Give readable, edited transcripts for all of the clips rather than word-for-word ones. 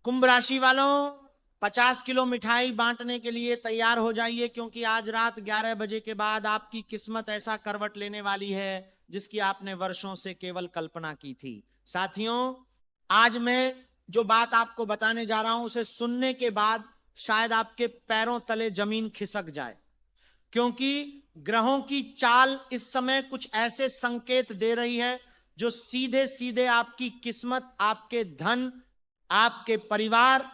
कुंभ राशि वालों, 50 किलो मिठाई बांटने के लिए तैयार हो जाइए, क्योंकि आज रात 11 बजे के बाद आपकी किस्मत ऐसा करवट लेने वाली है जिसकी आपने वर्षों से केवल कल्पना की थी। साथियों, आज मैं जो बात आपको बताने जा रहा हूं उसे सुनने के बाद शायद आपके पैरों तले जमीन खिसक जाए, क्योंकि ग्रहों की चाल इस समय कुछ ऐसे संकेत दे रही है जो सीधे सीधे आपकी किस्मत, आपके धन, आपके परिवार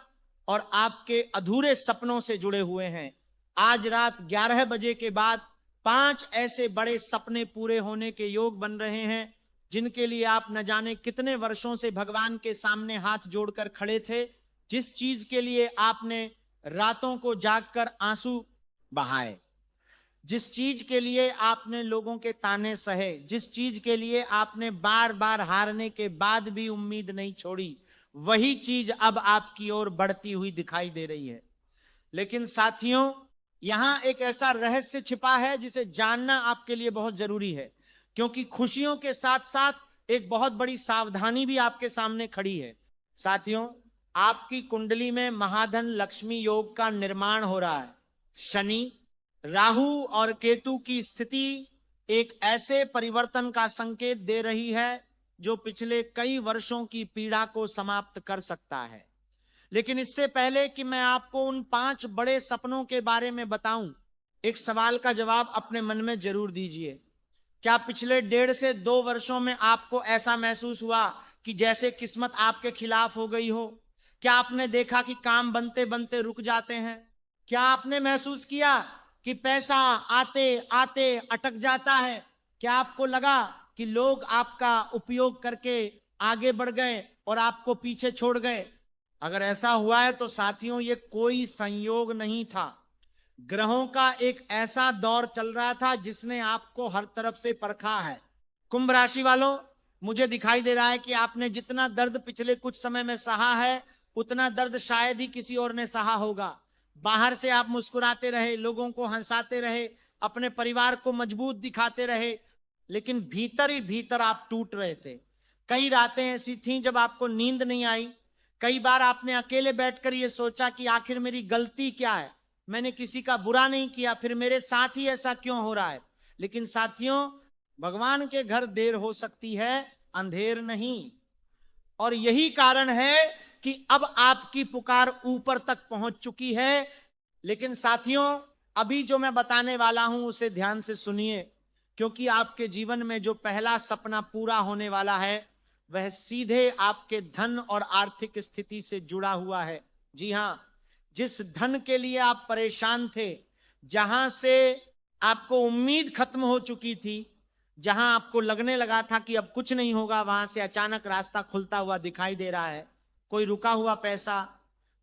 और आपके अधूरे सपनों से जुड़े हुए हैं। आज रात 11 बजे के बाद 5 ऐसे बड़े सपने पूरे होने के योग बन रहे हैं जिनके लिए आप न जाने कितने वर्षों से भगवान के सामने हाथ जोड़कर खड़े थे। जिस चीज के लिए आपने रातों को जागकर आंसू बहाए, जिस चीज के लिए आपने लोगों के ताने सहे, जिस चीज के लिए आपने बार बार हारने के बाद भी उम्मीद नहीं छोड़ी, वही चीज अब आपकी ओर बढ़ती हुई दिखाई दे रही है। लेकिन साथियों, यहां एक ऐसा रहस्य छिपा है जिसे जानना आपके लिए बहुत जरूरी है, क्योंकि खुशियों के साथ साथ एक बहुत बड़ी सावधानी भी आपके सामने खड़ी है। साथियों, आपकी कुंडली में महाधन लक्ष्मी योग का निर्माण हो रहा है। शनि, राहु और केतु की स्थिति एक ऐसे परिवर्तन का संकेत दे रही है जो पिछले कई वर्षों की पीड़ा को समाप्त कर सकता है। लेकिन इससे पहले कि मैं आपको उन 5 बड़े सपनों के बारे में बताऊं, एक सवाल का जवाब अपने मन में जरूर दीजिए। क्या पिछले 1.5 से 2 वर्षों में आपको ऐसा महसूस हुआ कि जैसे किस्मत आपके खिलाफ हो गई हो? क्या आपने देखा कि काम बनते बनते रुक जाते हैं? क्या आपने महसूस किया कि पैसा आते आते अटक जाता है? क्या आपको लगा कि लोग आपका उपयोग करके आगे बढ़ गए और आपको पीछे छोड़ गए? अगर ऐसा हुआ है तो साथियों, ये कोई संयोग नहीं था। ग्रहों का एक ऐसा दौर चल रहा था जिसने आपको हर तरफ से परखा है। कुंभ राशि वालों, मुझे दिखाई दे रहा है कि आपने जितना दर्द पिछले कुछ समय में सहा है, उतना दर्द शायद ही किसी और ने सहा होगा। बाहर से आप मुस्कुराते रहे, लोगों को हंसाते रहे, अपने परिवार को मजबूत दिखाते रहे, लेकिन भीतर ही भीतर आप टूट रहे थे। कई रातें ऐसी थीं जब आपको नींद नहीं आई। कई बार आपने अकेले बैठकर ये सोचा कि आखिर मेरी गलती क्या है, मैंने किसी का बुरा नहीं किया, फिर मेरे साथ ही ऐसा क्यों हो रहा है। लेकिन साथियों, भगवान के घर देर हो सकती है, अंधेर नहीं। और यही कारण है कि अब आपकी पुकार ऊपर तक पहुंच चुकी है। लेकिन साथियों, अभी जो मैं बताने वाला हूं उसे ध्यान से सुनिए, क्योंकि आपके जीवन में जो पहला सपना पूरा होने वाला है वह सीधे आपके धन और आर्थिक स्थिति से जुड़ा हुआ है। जी हां, जिस धन के लिए आप परेशान थे, जहां से आपको उम्मीद खत्म हो चुकी थी, जहां आपको लगने लगा था कि अब कुछ नहीं होगा, वहां से अचानक रास्ता खुलता हुआ दिखाई दे रहा है। कोई रुका हुआ पैसा,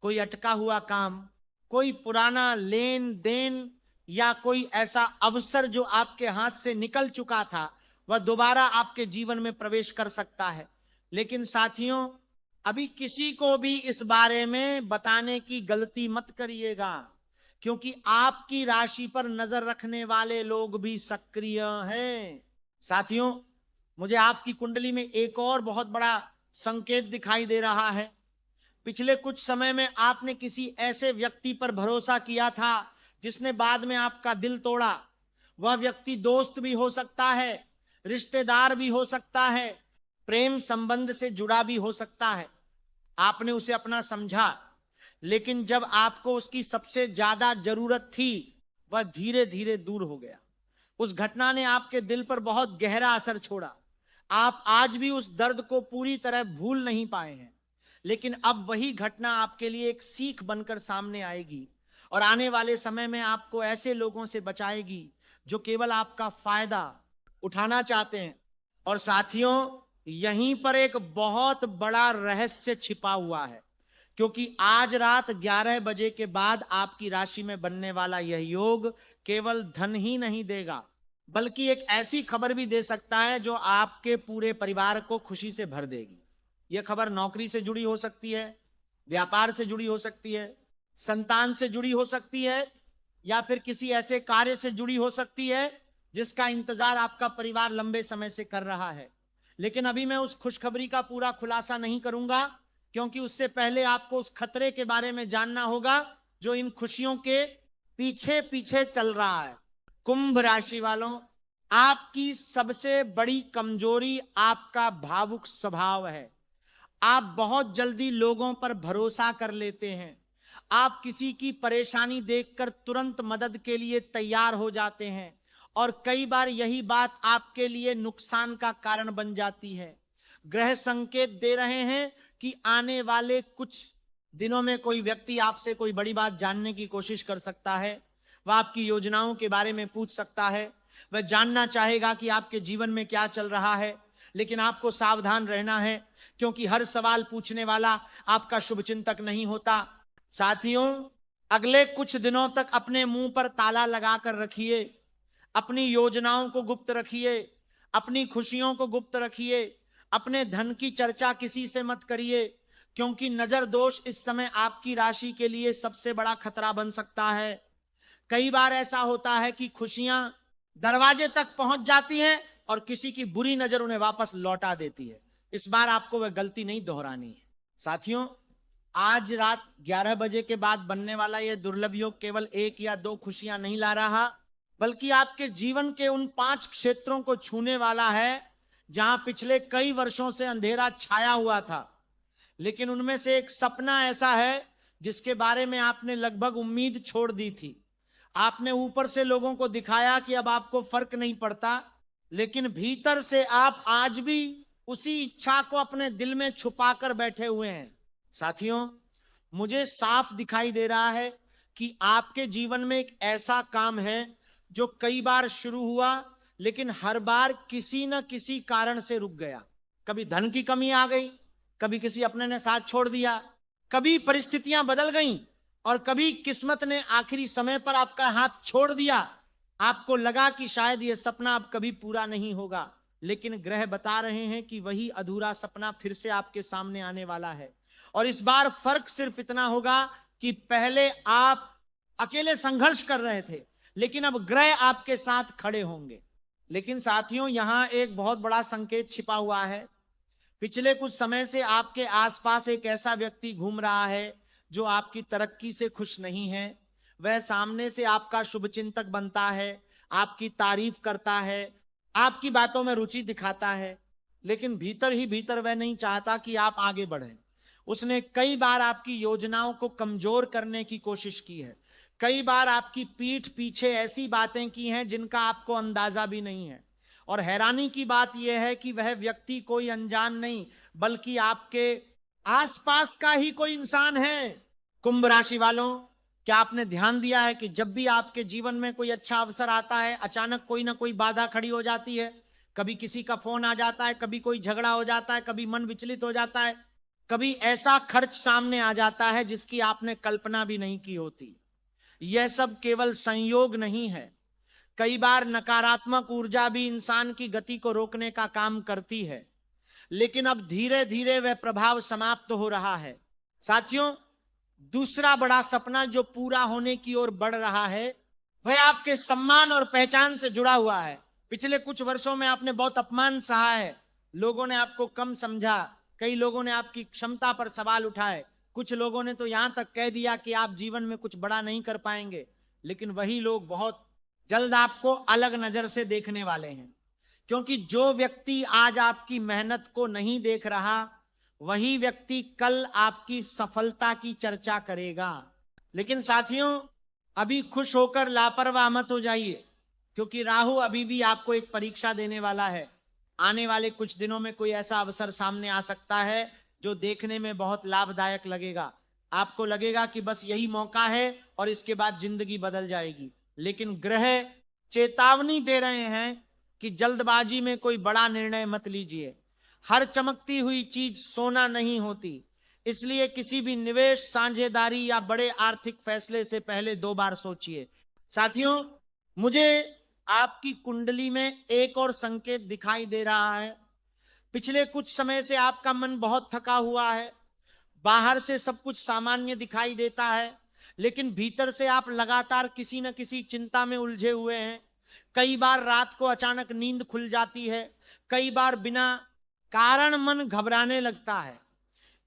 कोई अटका हुआ काम, कोई पुराना लेन देन या कोई ऐसा अवसर जो आपके हाथ से निकल चुका था, वह दोबारा आपके जीवन में प्रवेश कर सकता है। लेकिन साथियों, अभी किसी को भी इस बारे में बताने की गलती मत करिएगा, क्योंकि आपकी राशि पर नजर रखने वाले लोग भी सक्रिय हैं। साथियों, मुझे आपकी कुंडली में एक और बहुत बड़ा संकेत दिखाई दे रहा है। पिछले कुछ समय में आपने किसी ऐसे व्यक्ति पर भरोसा किया था जिसने बाद में आपका दिल तोड़ा। वह व्यक्ति दोस्त भी हो सकता है, रिश्तेदार भी हो सकता है, प्रेम संबंध से जुड़ा भी हो सकता है। आपने उसे अपना समझा, लेकिन जब आपको उसकी सबसे ज्यादा जरूरत थी, वह धीरे धीरे दूर हो गया। उस घटना ने आपके दिल पर बहुत गहरा असर छोड़ा। आप आज भी उस दर्द को पूरी तरह भूल नहीं पाए हैं, लेकिन अब वही घटना आपके लिए एक सीख बनकर सामने आएगी और आने वाले समय में आपको ऐसे लोगों से बचाएगी जो केवल आपका फायदा उठाना चाहते हैं। और साथियों, यहीं पर एक बहुत बड़ा रहस्य छिपा हुआ है, क्योंकि आज रात 11 बजे के बाद आपकी राशि में बनने वाला यह योग केवल धन ही नहीं देगा, बल्कि एक ऐसी खबर भी दे सकता है जो आपके पूरे परिवार को खुशी से भर देगी। यह खबर नौकरी से जुड़ी हो सकती है, व्यापार से जुड़ी हो सकती है, संतान से जुड़ी हो सकती है, या फिर किसी ऐसे कार्य से जुड़ी हो सकती है जिसका इंतजार आपका परिवार लंबे समय से कर रहा है। लेकिन अभी मैं उस खुशखबरी का पूरा खुलासा नहीं करूंगा, क्योंकि उससे पहले आपको उस खतरे के बारे में जानना होगा जो इन खुशियों के पीछे पीछे चल रहा है। कुंभ राशि वालों, आपकी सबसे बड़ी कमजोरी आपका भावुक स्वभाव है। आप बहुत जल्दी लोगों पर भरोसा कर लेते हैं। आप किसी की परेशानी देखकर तुरंत मदद के लिए तैयार हो जाते हैं और कई बार यही बात आपके लिए नुकसान का कारण बन जाती है। ग्रह संकेत दे रहे हैं कि आने वाले कुछ दिनों में कोई व्यक्ति आपसे कोई बड़ी बात जानने की कोशिश कर सकता है। वह आपकी योजनाओं के बारे में पूछ सकता है। वह जानना चाहेगा कि आपके जीवन में क्या चल रहा है। लेकिन आपको सावधान रहना है, क्योंकि हर सवाल पूछने वाला आपका शुभचिंतक नहीं होता। साथियों, अगले कुछ दिनों तक अपने मुंह पर ताला लगाकर रखिए। अपनी योजनाओं को गुप्त रखिए, अपनी खुशियों को गुप्त रखिए। अपने धन की चर्चा किसी से मत करिए, क्योंकि नजर दोष इस समय आपकी राशि के लिए सबसे बड़ा खतरा बन सकता है। कई बार ऐसा होता है कि खुशियां दरवाजे तक पहुंच जाती हैं और किसी की बुरी नजर उन्हें वापस लौटा देती है। इस बार आपको वह गलती नहीं दोहरानी है। साथियों, आज रात 11 बजे के बाद बनने वाला यह दुर्लभ योग केवल 1 या 2 खुशियां नहीं ला रहा, बल्कि आपके जीवन के उन 5 क्षेत्रों को छूने वाला है जहां पिछले कई वर्षों से अंधेरा छाया हुआ था। लेकिन उनमें से एक सपना ऐसा है जिसके बारे में आपने लगभग उम्मीद छोड़ दी थी। आपने ऊपर से लोगों को दिखाया कि अब आपको फर्क नहीं पड़ता, लेकिन भीतर से आप आज भी उसी इच्छा को अपने दिल में छुपाकर बैठे हुए हैं। साथियों, मुझे साफ दिखाई दे रहा है कि आपके जीवन में एक ऐसा काम है जो कई बार शुरू हुआ, लेकिन हर बार किसी न किसी कारण से रुक गया। कभी धन की कमी आ गई, कभी किसी अपने ने साथ छोड़ दिया, कभी परिस्थितियां बदल गईं और कभी किस्मत ने आखिरी समय पर आपका हाथ छोड़ दिया। आपको लगा कि शायद यह सपना अब कभी पूरा नहीं होगा, लेकिन ग्रह बता रहे हैं कि वही अधूरा सपना फिर से आपके सामने आने वाला है। और इस बार फर्क सिर्फ इतना होगा कि पहले आप अकेले संघर्ष कर रहे थे, लेकिन अब ग्रह आपके साथ खड़े होंगे। लेकिन साथियों, यहां एक बहुत बड़ा संकेत छिपा हुआ है। पिछले कुछ समय से आपके आसपास एक ऐसा व्यक्ति घूम रहा है जो आपकी तरक्की से खुश नहीं है। वह सामने से आपका शुभचिंतक बनता है, आपकी तारीफ करता है, आपकी बातों में रुचि दिखाता है, लेकिन भीतर ही भीतर वह नहीं चाहता कि आप आगे बढ़ें। उसने कई बार आपकी योजनाओं को कमजोर करने की कोशिश की है। कई बार आपकी पीठ पीछे ऐसी बातें की हैं जिनका आपको अंदाजा भी नहीं है। और हैरानी की बात यह है कि वह व्यक्ति कोई अनजान नहीं, बल्कि आपके आसपास का ही कोई इंसान है। कुंभ राशि वालों, क्या आपने ध्यान दिया है कि जब भी आपके जीवन में कोई अच्छा अवसर आता है, अचानक कोई ना कोई बाधा खड़ी हो जाती है। कभी किसी का फोन आ जाता है, कभी कोई झगड़ा हो जाता है, कभी मन विचलित हो जाता है, कभी ऐसा खर्च सामने आ जाता है जिसकी आपने कल्पना भी नहीं की होती। यह सब केवल संयोग नहीं है। कई बार नकारात्मक ऊर्जा भी इंसान की गति को रोकने का काम करती है, लेकिन अब धीरे धीरे वह प्रभाव समाप्त हो रहा है। साथियों, दूसरा बड़ा सपना जो पूरा होने की ओर बढ़ रहा है, वह आपके सम्मान और पहचान से जुड़ा हुआ है। पिछले कुछ वर्षों में आपने बहुत अपमान सहा है। लोगों ने आपको कम समझा, कई लोगों ने आपकी क्षमता पर सवाल उठाए, कुछ लोगों ने तो यहां तक कह दिया कि आप जीवन में कुछ बड़ा नहीं कर पाएंगे। लेकिन वही लोग बहुत जल्द आपको अलग नजर से देखने वाले हैं, क्योंकि जो व्यक्ति आज आपकी मेहनत को नहीं देख रहा, वही व्यक्ति कल आपकी सफलता की चर्चा करेगा। लेकिन साथियों, अभी खुश होकर लापरवाह मत हो जाइए, क्योंकि राहु अभी भी आपको एक परीक्षा देने वाला है। आने वाले कुछ दिनों में कोई ऐसा अवसर सामने आ सकता है जो देखने में बहुत लाभदायक लगेगा। आपको लगेगा कि बस यही मौका है और इसके बाद जिंदगी बदल जाएगी। लेकिन ग्रह चेतावनी दे रहे हैं कि जल्दबाजी में कोई बड़ा निर्णय मत लीजिए। हर चमकती हुई चीज सोना नहीं होती, इसलिए किसी भी निवेश, साझेदारी या बड़े आर्थिक फैसले से पहले 2 बार सोचिए। साथियों, मुझे आपकी कुंडली में एक और संकेत दिखाई दे रहा है। पिछले कुछ समय से आपका मन बहुत थका हुआ है। बाहर से सब कुछ सामान्य दिखाई देता है, लेकिन भीतर से आप लगातार किसी न किसी चिंता में उलझे हुए हैं। कई बार रात को अचानक नींद खुल जाती है, कई बार बिना कारण मन घबराने लगता है,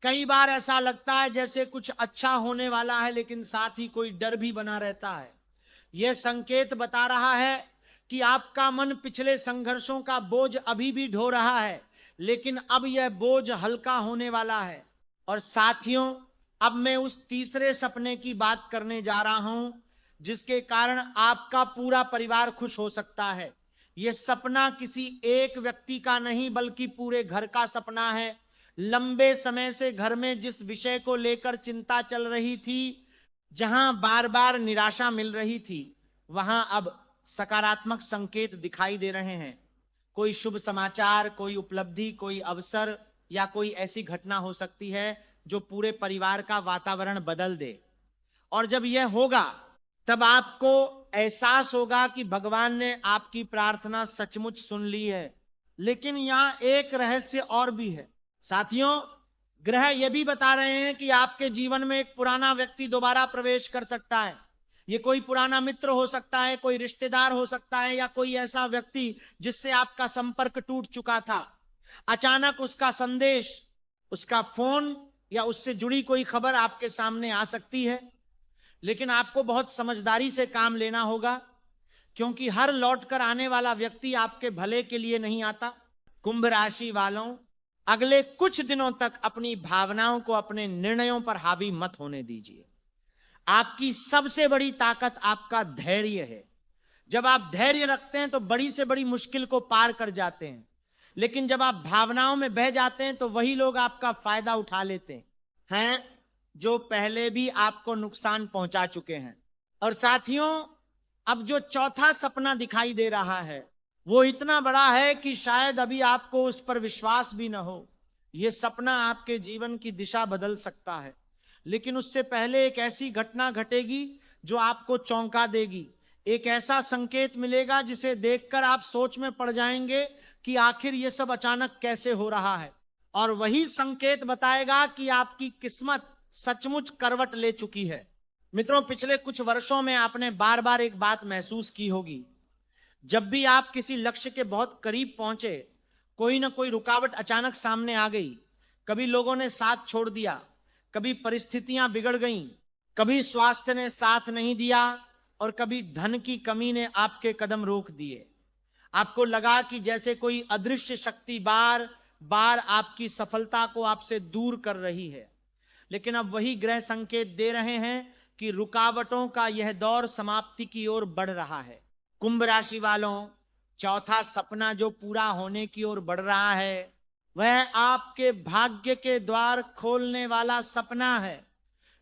कई बार ऐसा लगता है जैसे कुछ अच्छा होने वाला है, लेकिन साथ ही कोई डर भी बना रहता है। यह संकेत बता रहा है कि आपका मन पिछले संघर्षों का बोझ अभी भी ढो रहा है, लेकिन अब यह बोझ हल्का होने वाला है। और साथियों, अब मैं उस तीसरे सपने की बात करने जा रहा हूं जिसके कारण आपका पूरा परिवार खुश हो सकता है। यह सपना किसी एक व्यक्ति का नहीं बल्कि पूरे घर का सपना है। लंबे समय से घर में जिस विषय को लेकर चिंता चल रही थी, जहां बार बार निराशा मिल रही थी, वहां अब सकारात्मक संकेत दिखाई दे रहे हैं। कोई शुभ समाचार, कोई उपलब्धि, कोई अवसर या कोई ऐसी घटना हो सकती है जो पूरे परिवार का वातावरण बदल दे। और जब यह होगा तब आपको एहसास होगा कि भगवान ने आपकी प्रार्थना सचमुच सुन ली है। लेकिन यहां एक रहस्य और भी है साथियों। ग्रह यह भी बता रहे हैं कि आपके जीवन में एक पुराना व्यक्ति दोबारा प्रवेश कर सकता है। ये कोई पुराना मित्र हो सकता है, कोई रिश्तेदार हो सकता है, या कोई ऐसा व्यक्ति जिससे आपका संपर्क टूट चुका था। अचानक उसका संदेश, उसका फोन या उससे जुड़ी कोई खबर आपके सामने आ सकती है। लेकिन आपको बहुत समझदारी से काम लेना होगा, क्योंकि हर लौट कर आने वाला व्यक्ति आपके भले के लिए नहीं आता। कुंभ राशि वालों, अगले कुछ दिनों तक अपनी भावनाओं को अपने निर्णयों पर हावी मत होने दीजिए। आपकी सबसे बड़ी ताकत आपका धैर्य है। जब आप धैर्य रखते हैं तो बड़ी से बड़ी मुश्किल को पार कर जाते हैं, लेकिन जब आप भावनाओं में बह जाते हैं तो वही लोग आपका फायदा उठा लेते हैं जो पहले भी आपको नुकसान पहुंचा चुके हैं। और साथियों, अब जो चौथा सपना दिखाई दे रहा है वो इतना बड़ा है कि शायद अभी आपको उस पर विश्वास भी न हो। यह सपना आपके जीवन की दिशा बदल सकता है, लेकिन उससे पहले एक ऐसी घटना घटेगी जो आपको चौंका देगी। एक ऐसा संकेत मिलेगा जिसे देखकर आप सोच में पड़ जाएंगे कि आखिर यह सब अचानक कैसे हो रहा है। और वही संकेत बताएगा कि आपकी किस्मत सचमुच करवट ले चुकी है। मित्रों, पिछले कुछ वर्षों में आपने बार बार एक बात महसूस की होगी। जब भी आप किसी लक्ष्य के बहुत करीब पहुंचे, कोई ना कोई रुकावट अचानक सामने आ गई। कभी लोगों ने साथ छोड़ दिया, कभी परिस्थितियां बिगड़ गईं, कभी स्वास्थ्य ने साथ नहीं दिया, और कभी धन की कमी ने आपके कदम रोक दिए। आपको लगा कि जैसे कोई अदृश्य शक्ति बार बार आपकी सफलता को आपसे दूर कर रही है। लेकिन अब वही ग्रह संकेत दे रहे हैं कि रुकावटों का यह दौर समाप्ति की ओर बढ़ रहा है। कुंभ राशि वालों, चौथा सपना जो पूरा होने की ओर बढ़ रहा है वह आपके भाग्य के द्वार खोलने वाला सपना है।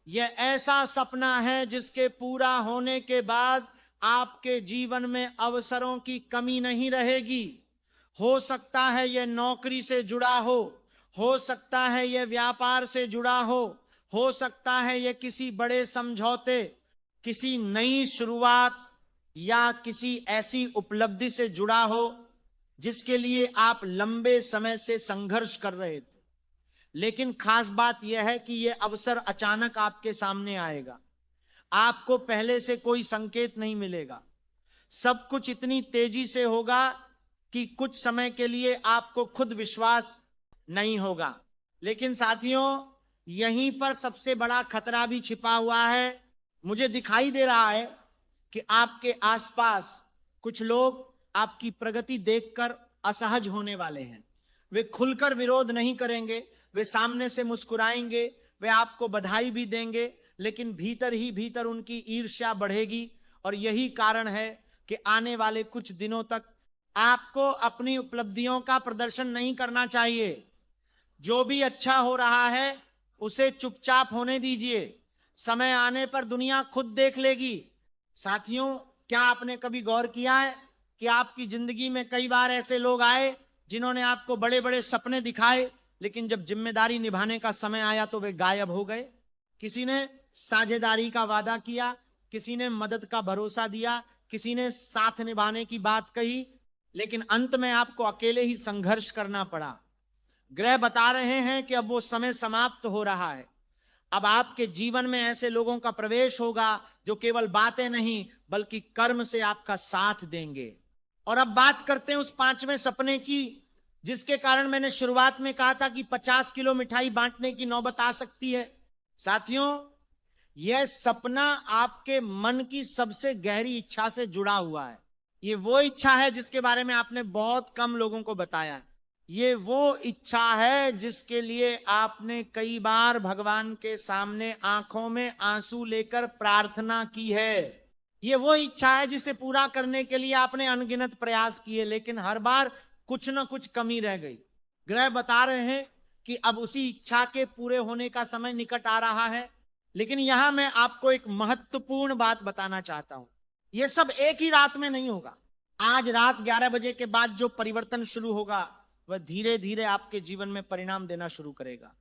यह ऐसा सपना है जिसके पूरा होने के बाद आपके जीवन में अवसरों की कमी नहीं रहेगी। हो सकता है यह नौकरी से जुड़ा हो सकता है यह व्यापार से जुड़ा हो सकता है यह किसी बड़े समझौते, किसी नई शुरुआत या किसी ऐसी उपलब्धि से जुड़ा हो जिसके लिए आप लंबे समय से संघर्ष कर रहे थे। लेकिन खास बात यह है कि यह अवसर अचानक आपके सामने आएगा। आपको पहले से कोई संकेत नहीं मिलेगा। सब कुछ इतनी तेजी से होगा कि कुछ समय के लिए आपको खुद विश्वास नहीं होगा। लेकिन साथियों, यहीं पर सबसे बड़ा खतरा भी छिपा हुआ है। मुझे दिखाई दे रहा है कि आपके आसपास कुछ लोग आपकी प्रगति देखकर असहज होने वाले हैं। वे खुलकर विरोध नहीं करेंगे, वे सामने से मुस्कुराएंगे, वे आपको बधाई भी देंगे, लेकिन भीतर ही भीतर उनकी ईर्ष्या बढ़ेगी। और यही कारण है कि आने वाले कुछ दिनों तक आपको अपनी उपलब्धियों का प्रदर्शन नहीं करना चाहिए। जो भी अच्छा हो रहा है उसे चुपचाप होने दीजिए। समय आने पर दुनिया खुद देख लेगी। साथियों, क्या आपने कभी गौर किया है कि आपकी जिंदगी में कई बार ऐसे लोग आए जिन्होंने आपको बड़े बड़े सपने दिखाए, लेकिन जब जिम्मेदारी निभाने का समय आया तो वे गायब हो गए। किसी ने साझेदारी का वादा किया, किसी ने मदद का भरोसा दिया, किसी ने साथ निभाने की बात कही, लेकिन अंत में आपको अकेले ही संघर्ष करना पड़ा। ग्रह बता रहे हैं कि अब वो समय समाप्त हो रहा है। अब आपके जीवन में ऐसे लोगों का प्रवेश होगा जो केवल बातें नहीं बल्कि कर्म से आपका साथ देंगे। और अब बात करते हैं उस पांचवें सपने की जिसके कारण मैंने शुरुआत में कहा था कि 50 किलो मिठाई बांटने की नौबत आ सकती है। साथियों, यह सपना आपके मन की सबसे गहरी इच्छा से जुड़ा हुआ है। ये वो इच्छा है जिसके बारे में आपने बहुत कम लोगों को बताया है। ये वो इच्छा है जिसके लिए आपने कई बार भगवान के सामने आंखों में आंसू लेकर प्रार्थना की है। ये वो इच्छा है जिसे पूरा करने के लिए आपने अनगिनत प्रयास किए, लेकिन हर बार कुछ ना कुछ कमी रह गई। ग्रह बता रहे हैं कि अब उसी इच्छा के पूरे होने का समय निकट आ रहा है। लेकिन यहां मैं आपको एक महत्वपूर्ण बात बताना चाहता हूं। यह सब एक ही रात में नहीं होगा। आज रात 11 बजे के बाद जो परिवर्तन शुरू होगा वह धीरे धीरे आपके जीवन में परिणाम देना शुरू करेगा।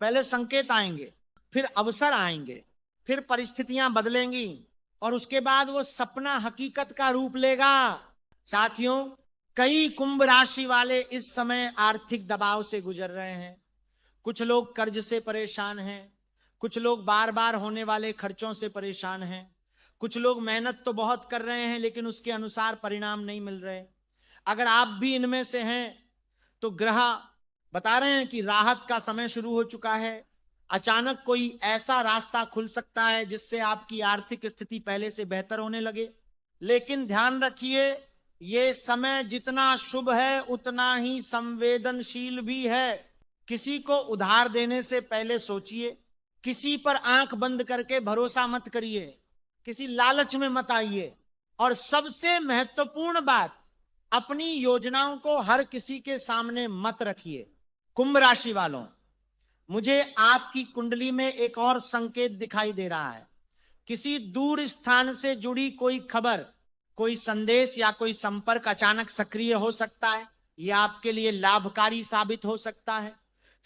पहले संकेत आएंगे, फिर अवसर आएंगे, फिर परिस्थितियां बदलेंगी और उसके बाद वो सपना हकीकत का रूप लेगा। साथियों, कई कुंभ राशि वाले इस समय आर्थिक दबाव से गुजर रहे हैं। कुछ लोग कर्ज से परेशान हैं, कुछ लोग बार बार होने वाले खर्चों से परेशान हैं, कुछ लोग मेहनत तो बहुत कर रहे हैं लेकिन उसके अनुसार परिणाम नहीं मिल रहे। अगर आप भी इनमें से हैं तो ग्रह बता रहे हैं कि राहत का समय शुरू हो चुका है। अचानक कोई ऐसा रास्ता खुल सकता है जिससे आपकी आर्थिक स्थिति पहले से बेहतर होने लगे। लेकिन ध्यान रखिए, ये समय जितना शुभ है उतना ही संवेदनशील भी है। किसी को उधार देने से पहले सोचिए, किसी पर आंख बंद करके भरोसा मत करिए, किसी लालच में मत आइए, और सबसे महत्वपूर्ण बात, अपनी योजनाओं को हर किसी के सामने मत रखिए। कुंभ राशि वालों, मुझे आपकी कुंडली में एक और संकेत दिखाई दे रहा है। किसी दूर स्थान से जुड़ी कोई खबर, कोई संदेश या कोई संपर्क अचानक सक्रिय हो सकता है। यह आपके लिए लाभकारी साबित हो सकता है।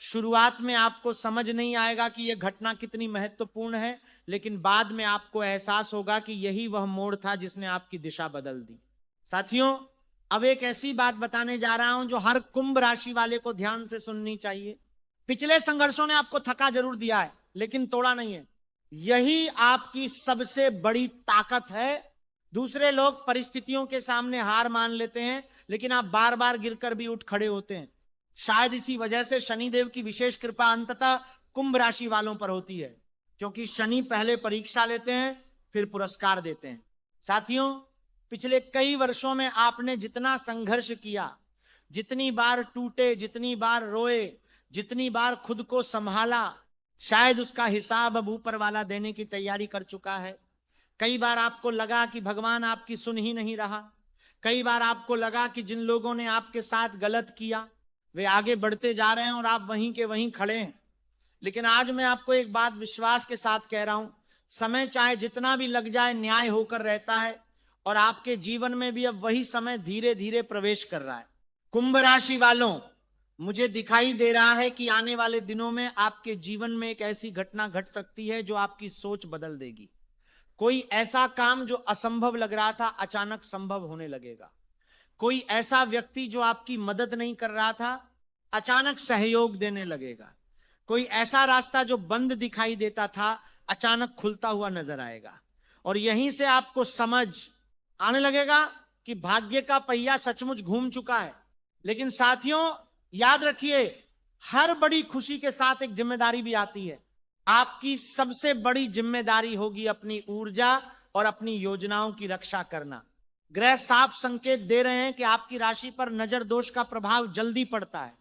शुरुआत में आपको समझ नहीं आएगा कि यह घटना कितनी महत्वपूर्ण है, लेकिन बाद में आपको एहसास होगा कि यही वह मोड़ था जिसने आपकी दिशा बदल दी। साथियों, अब एक ऐसी बात बताने जा रहा हूं जो हर कुंभ राशि वाले को ध्यान से सुननी चाहिए। पिछले संघर्षों ने आपको थका जरूर दिया है लेकिन तोड़ा नहीं है। यही आपकी सबसे बड़ी ताकत है। दूसरे लोग परिस्थितियों के सामने हार मान लेते हैं, लेकिन आप बार बार गिरकर भी उठ खड़े होते हैं। शायद इसी वजह से शनिदेव की विशेष कृपा अंततः कुंभ राशि वालों पर होती है, क्योंकि शनि पहले परीक्षा लेते हैं फिर पुरस्कार देते हैं। साथियों, पिछले कई वर्षों में आपने जितना संघर्ष किया, जितनी बार टूटे, जितनी बार रोए, जितनी बार खुद को संभाला, शायद उसका हिसाब अब ऊपर वाला देने की तैयारी कर चुका है। कई बार आपको लगा कि भगवान आपकी सुन ही नहीं रहा। कई बार आपको लगा कि जिन लोगों ने आपके साथ गलत किया वे आगे बढ़ते जा रहे हैं और आप वहीं के वहीं खड़े हैं। लेकिन आज मैं आपको एक बात विश्वास के साथ कह रहा हूं, समय चाहे जितना भी लग जाए न्याय होकर रहता है, और आपके जीवन में भी अब वही समय धीरे धीरे प्रवेश कर रहा है। कुंभ राशि वालों, मुझे दिखाई दे रहा है कि आने वाले दिनों में आपके जीवन में एक ऐसी घटना घट सकती है जो आपकी सोच बदल देगी। कोई ऐसा काम जो असंभव लग रहा था अचानक संभव होने लगेगा। कोई ऐसा व्यक्ति जो आपकी मदद नहीं कर रहा था अचानक सहयोग देने लगेगा। कोई ऐसा रास्ता जो बंद दिखाई देता था अचानक खुलता हुआ नजर आएगा। और यहीं से आपको समझ आने लगेगा कि भाग्य का पहिया सचमुच घूम चुका है। लेकिन साथियों, याद रखिए, हर बड़ी खुशी के साथ एक जिम्मेदारी भी आती है। आपकी सबसे बड़ी जिम्मेदारी होगी अपनी ऊर्जा और अपनी योजनाओं की रक्षा करना। ग्रह साफ संकेत दे रहे हैं कि आपकी राशि पर नजर दोष का प्रभाव जल्दी पड़ता है।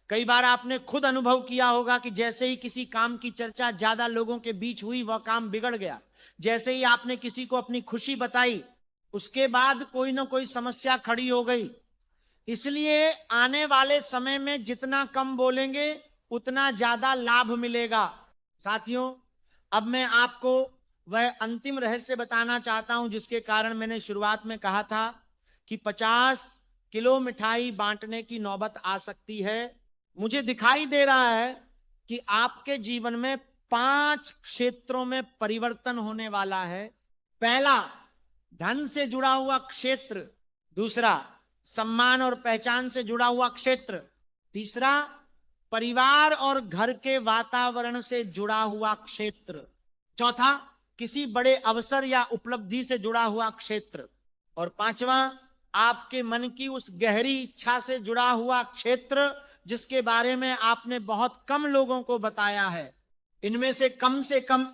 कई बार आपने खुद अनुभव किया होगा कि जैसे ही किसी काम की चर्चा ज्यादा लोगों के बीच हुई वह काम बिगड़ गया। जैसे ही आपने किसी को अपनी खुशी बताई उसके बाद कोई ना कोई समस्या खड़ी हो गई। इसलिए आने वाले समय में जितना कम बोलेंगे उतना ज्यादा लाभ मिलेगा। साथियों, अब मैं आपको वह अंतिम रहस्य बताना चाहता हूं जिसके कारण मैंने शुरुआत में कहा था कि 50 किलो मिठाई बांटने की नौबत आ सकती है। मुझे दिखाई दे रहा है कि आपके जीवन में 5 क्षेत्रों में परिवर्तन होने वाला है। पहला, धन से जुड़ा हुआ क्षेत्र। दूसरा, सम्मान और पहचान से जुड़ा हुआ क्षेत्र। तीसरा, परिवार और घर के वातावरण से जुड़ा हुआ क्षेत्र। चौथा, किसी बड़े अवसर या उपलब्धि से जुड़ा हुआ क्षेत्र। और पांचवा, आपके मन की उस गहरी इच्छा से जुड़ा हुआ क्षेत्र जिसके बारे में आपने बहुत कम लोगों को बताया है, इनमें से कम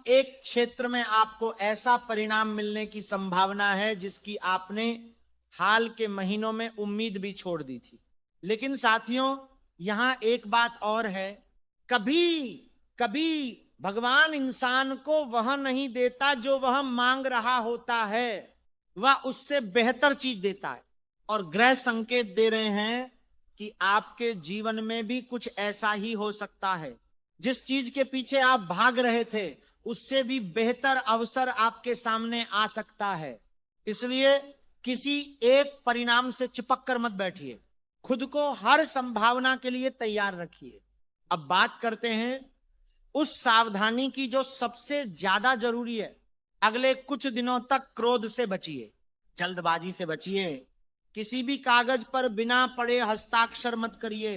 एक क्षेत्र में आपको ऐसा परिणाम मिलने की संभावना है जिसकी आपने हाल के महीनों में उम्मीद भी छोड़ दी थी। लेकिन साथियों, यहां एक बात और है, कभी कभी भगवान इंसान को वह नहीं देता जो वह मांग रहा होता है, वह उससे बेहतर चीज देता है। और ग्रह संकेत दे रहे हैं कि आपके जीवन में भी कुछ ऐसा ही हो सकता है। जिस चीज के पीछे आप भाग रहे थे उससे भी बेहतर अवसर आपके सामने आ सकता है। इसलिए किसी एक परिणाम से चिपक कर मत बैठिए, खुद को हर संभावना के लिए तैयार रखिए। अब बात करते हैं उस सावधानी की जो सबसे ज्यादा जरूरी है। अगले कुछ दिनों तक क्रोध से बचिए, जल्दबाजी से बचिए, किसी भी कागज पर बिना पढ़े हस्ताक्षर मत करिए,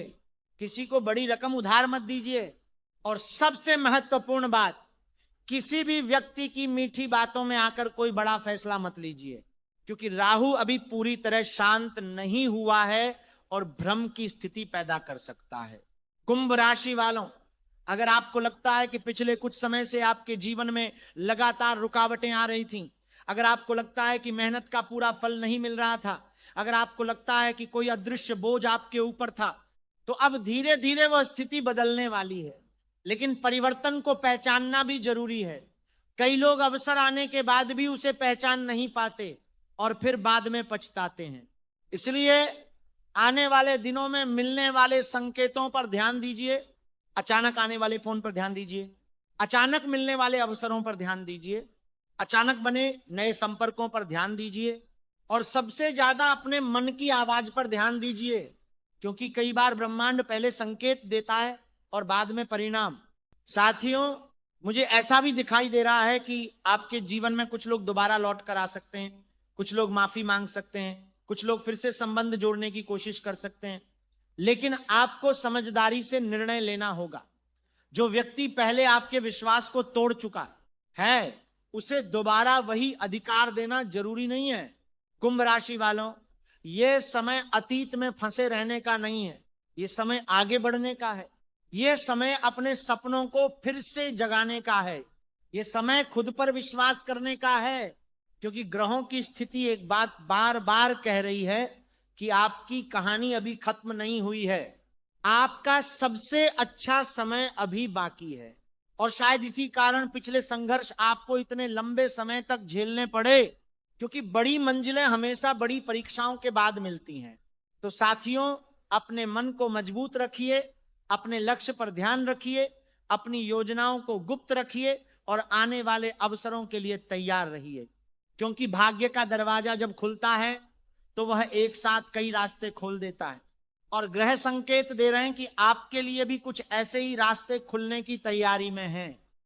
किसी को बड़ी रकम उधार मत दीजिए, और सबसे महत्वपूर्ण बात, किसी भी व्यक्ति की मीठी बातों में आकर कोई बड़ा फैसला मत लीजिए, क्योंकि राहु अभी पूरी तरह शांत नहीं हुआ है और भ्रम की स्थिति पैदा कर सकता है। कुंभ राशि वालों, अगर आपको लगता है कि पिछले कुछ समय से आपके जीवन में लगातार रुकावटें आ रही थीं, अगर आपको लगता है कि मेहनत का पूरा फल नहीं मिल रहा था, अगर आपको लगता है कि कोई अदृश्य बोझ आपके ऊपर था, तो अब धीरे धीरे वह स्थिति बदलने वाली है। लेकिन परिवर्तन को पहचानना भी जरूरी है। कई लोग अवसर आने के बाद भी उसे पहचान नहीं पाते और फिर बाद में पछताते हैं। इसलिए आने वाले दिनों में मिलने वाले संकेतों पर ध्यान दीजिए, अचानक आने वाले फोन पर ध्यान दीजिए, अचानक मिलने वाले अवसरों पर ध्यान दीजिए, अचानक बने नए संपर्कों पर ध्यान दीजिए, और सबसे ज्यादा अपने मन की आवाज पर ध्यान दीजिए, क्योंकि कई बार ब्रह्मांड पहले संकेत देता है और बाद में परिणाम। साथियों, मुझे ऐसा भी दिखाई दे रहा है कि आपके जीवन में कुछ लोग दोबारा लौट कर आ सकते हैं, कुछ लोग माफी मांग सकते हैं, कुछ लोग फिर से संबंध जोड़ने की कोशिश कर सकते हैं। लेकिन आपको समझदारी से निर्णय लेना होगा। जो व्यक्ति पहले आपके विश्वास को तोड़ चुका है उसे दोबारा वही अधिकार देना जरूरी नहीं है। कुंभ राशि वालों, यह समय अतीत में फंसे रहने का नहीं है, यह समय आगे बढ़ने का है। यह समय अपने सपनों को फिर से जगाने का है। यह समय खुद पर विश्वास करने का है, क्योंकि ग्रहों की स्थिति एक बात बार बार कह रही है कि आपकी कहानी अभी खत्म नहीं हुई है। आपका सबसे अच्छा समय अभी बाकी है, और शायद इसी कारण पिछले संघर्ष आपको इतने लंबे समय तक झेलने पड़े, क्योंकि बड़ी मंजिलें हमेशा बड़ी परीक्षाओं के बाद मिलती हैं। तो साथियों, अपने मन को मजबूत रखिए, अपने लक्ष्य पर ध्यान रखिए, अपनी योजनाओं को गुप्त रखिए और आने वाले अवसरों के लिए तैयार रहिए, क्योंकि भाग्य का दरवाजा जब खुलता है तो वह एक साथ कई रास्ते खोल देता है। और ग्रह संकेत दे रहे हैं कि आपके लिए भी कुछ ऐसे ही रास्ते खुलने की तैयारी में हैं।